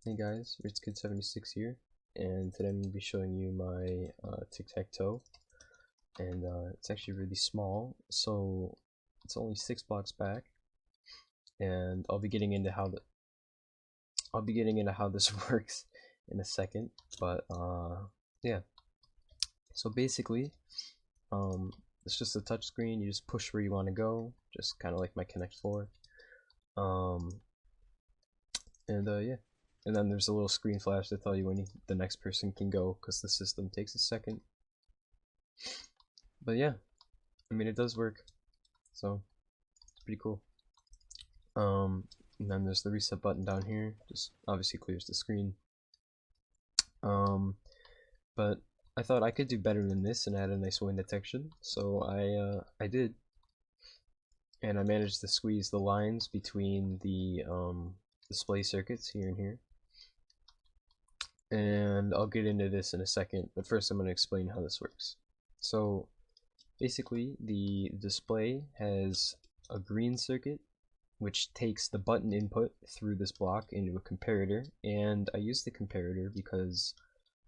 Hey guys, RitzKid76 here, and today I'm going to be showing you my TicTacToe, and it's actually really small, so it's only 6 blocks back, and I'll be getting into how this works in a second, but yeah. So basically, it's just a touch screen. You just push where you want to go, just kind of like my Connect 4, yeah. And then there's a little screen flash to tell you when the next person can go, because the system takes a second. But yeah, I mean, it does work, so it's pretty cool. And then there's the reset button down here, just obviously clears the screen. But I thought I could do better than this and add a nice wind detection, so I did. And I managed to squeeze the lines between the display circuits here and here. And I'll get into this in a second, but first I'm going to explain how this works. So basically, the display has a green circuit which takes the button input through this block into a comparator, and I use the comparator because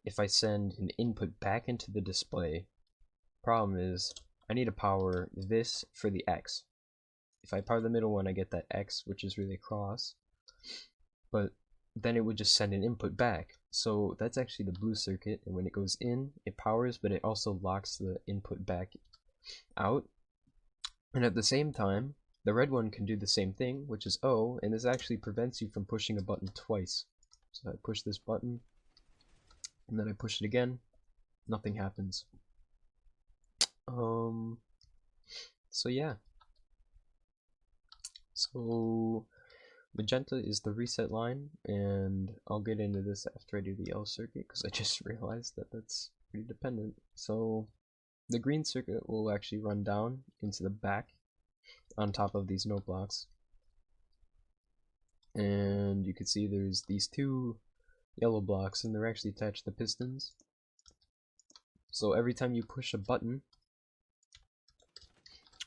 if I send an input back into the display, problem is I need to power this for the X. If I power the middle one, I get that X, which is really across, but then it would just send an input back. So that's actually the blue circuit, and when it goes in, it powers, but it also locks the input back out. And at the same time, the red one can do the same thing, which is O, and this actually prevents you from pushing a button twice. So I push this button, and then I push it again, nothing happens. So yeah. So magenta is the reset line, and I'll get into this after I do the yellow circuit, because I just realized that that's pretty dependent. So the green circuit will actually run down into the back on top of these note blocks, and you can see there's these two yellow blocks, and they're actually attached to pistons. So every time you push a button,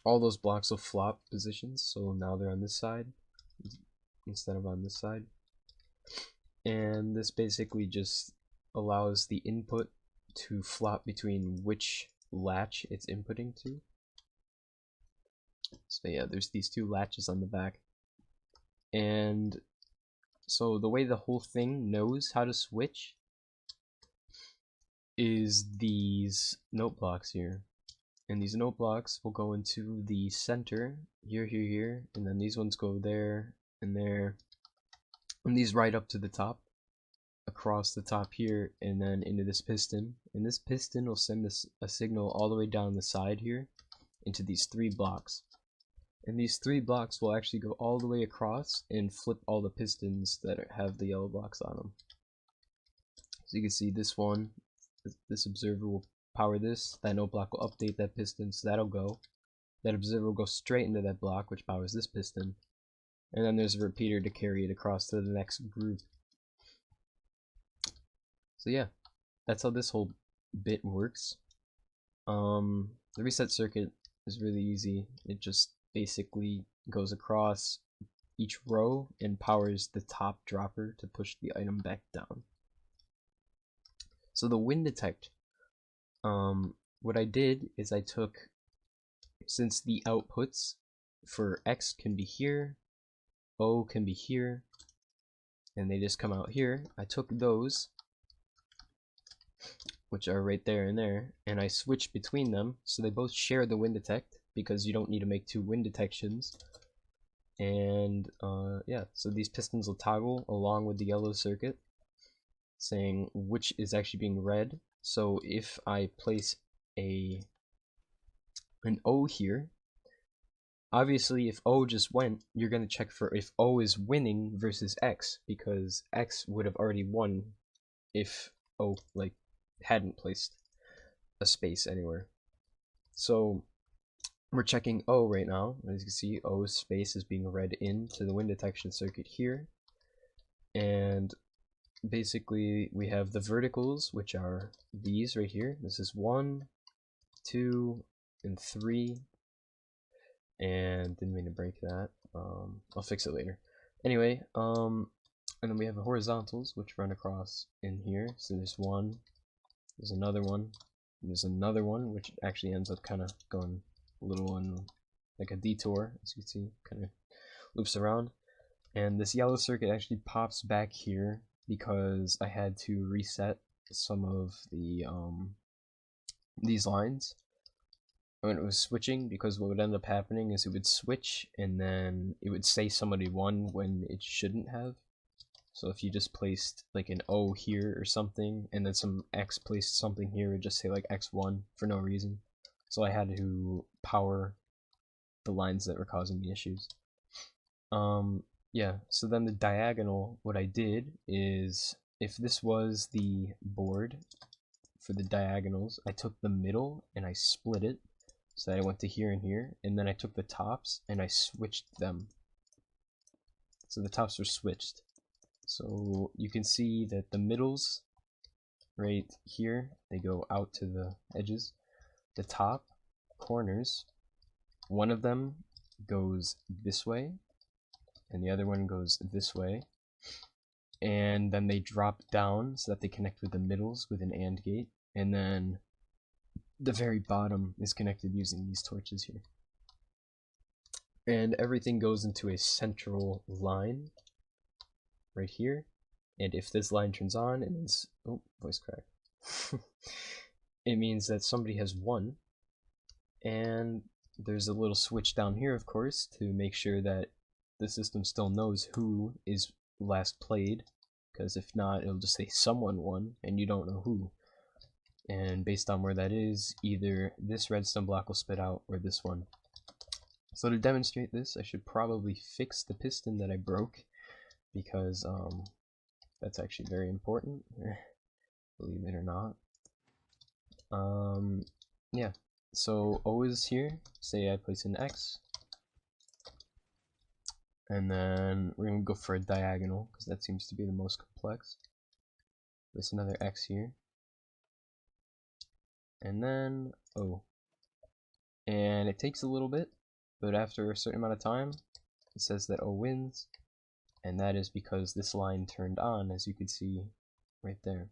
all those blocks will flop positions, so now they're on this side instead of on this side. And this basically just allows the input to flop between which latch it's inputting to. So yeah, there's these two latches on the back. And so the way the whole thing knows how to switch is these note blocks here. And these note blocks will go into the center, here, here, here, and then these ones go there and there. And these right up to the top, across the top here, and then into this piston. And this piston will send us a signal all the way down the side here into these 3 blocks. And these 3 blocks will actually go all the way across and flip all the pistons that have the yellow blocks on them. So you can see this one, this observer will power this, that note block will update that piston, so that'll go. That observer will go straight into that block, which powers this piston. And then there's a repeater to carry it across to the next group. So yeah, that's how this whole bit works. The reset circuit is really easy. It just basically goes across each row and powers the top dropper to push the item back down. So the wind detect, what I did is I took, since the outputs for X can be here, O can be here, and they just come out here, I took those, which are right there and there, and I switched between them so they both share the wind detect, because you don't need to make 2 wind detections. And yeah, so these pistons will toggle along with the yellow circuit, saying which is actually being read. So if I place an O here, obviously if O just went, you're going to check for if O is winning versus X, because X would have already won if O hadn't placed a space anywhere. So we're checking O right now. As you can see, O's space is being read into the wind detection circuit here. And basically we have the verticals, which are these right here. This is 1, 2, and 3. And didn't mean to break that. I'll fix it later. Anyway, And then we have the horizontals, which run across in here. So there's one, there's another one, and there's another one, which actually ends up kind of going a little on like a detour, as you can see, kind of loops around. And this yellow circuit actually pops back here because I had to reset some of the these lines when it was switching, because what would end up happening is it would switch and then it would say somebody won when it shouldn't have. So if you just placed like an O here or something and then some X placed something here, it would just say like X1 for no reason. So I had to power the lines that were causing the issues. Yeah, so then the diagonal, what I did is, if this was the board for the diagonals, I took the middle and I split it so that I went to here and here, and then I took the tops and I switched them. So the tops were switched. So you can see that the middles right here, they go out to the edges. The top corners, one of them goes this way and the other one goes this way, and then they drop down so that they connect with the middles with an AND gate, and then the very bottom is connected using these torches here. And everything goes into a central line right here, and if this line turns on, it means, oh, voice crack. It means that somebody has won, and there's a little switch down here, of course, to make sure that the system still knows who is last played, because if not, it'll just say someone won and you don't know who. And based on where that is, either this redstone block will spit out or this one. So to demonstrate this, I should probably fix the piston that I broke, because that's actually very important, believe it or not. Yeah, so O is here, say I place an X, and then we're going to go for a diagonal, because that seems to be the most complex. Place another X here. And then O. And it takes a little bit, but after a certain amount of time, it says that O wins. And that is because this line turned on, as you can see right there.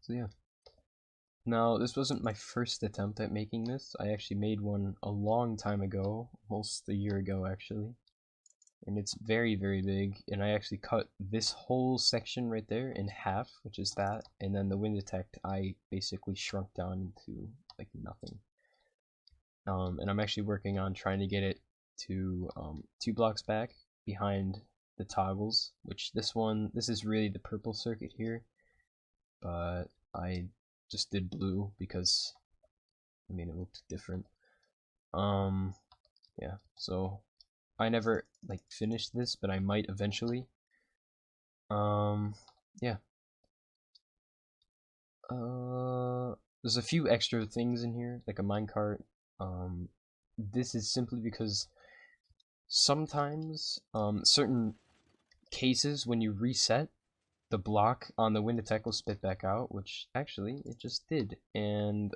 So yeah. Now, this wasn't my first attempt at making this. I actually made one a long time ago, almost a year ago actually. And it's very, very big, and I actually cut this whole section right there in half, which is that, and then the wind detect I basically shrunk down to like nothing. And I'm actually working on trying to get it to 2 blocks back behind the toggles, which this is really the purple circuit here, but I just did blue because, I mean, it looked different. Yeah, so I never like finished this, but I might eventually. Yeah. There's a few extra things in here, like a minecart. This is simply because sometimes, certain cases when you reset, the block on the wind detect will spit back out, which actually it just did, and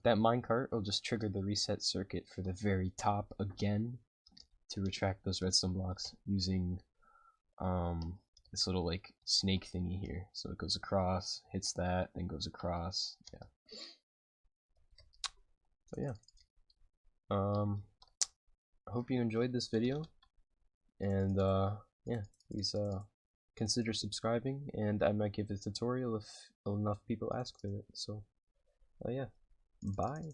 that minecart will just trigger the reset circuit for the very top again to retract those redstone blocks using this little like snake thingy here. So it goes across, hits that, then goes across. Yeah. So yeah. I hope you enjoyed this video, and yeah, please consider subscribing, and I might give a tutorial if enough people ask for it. So yeah, bye.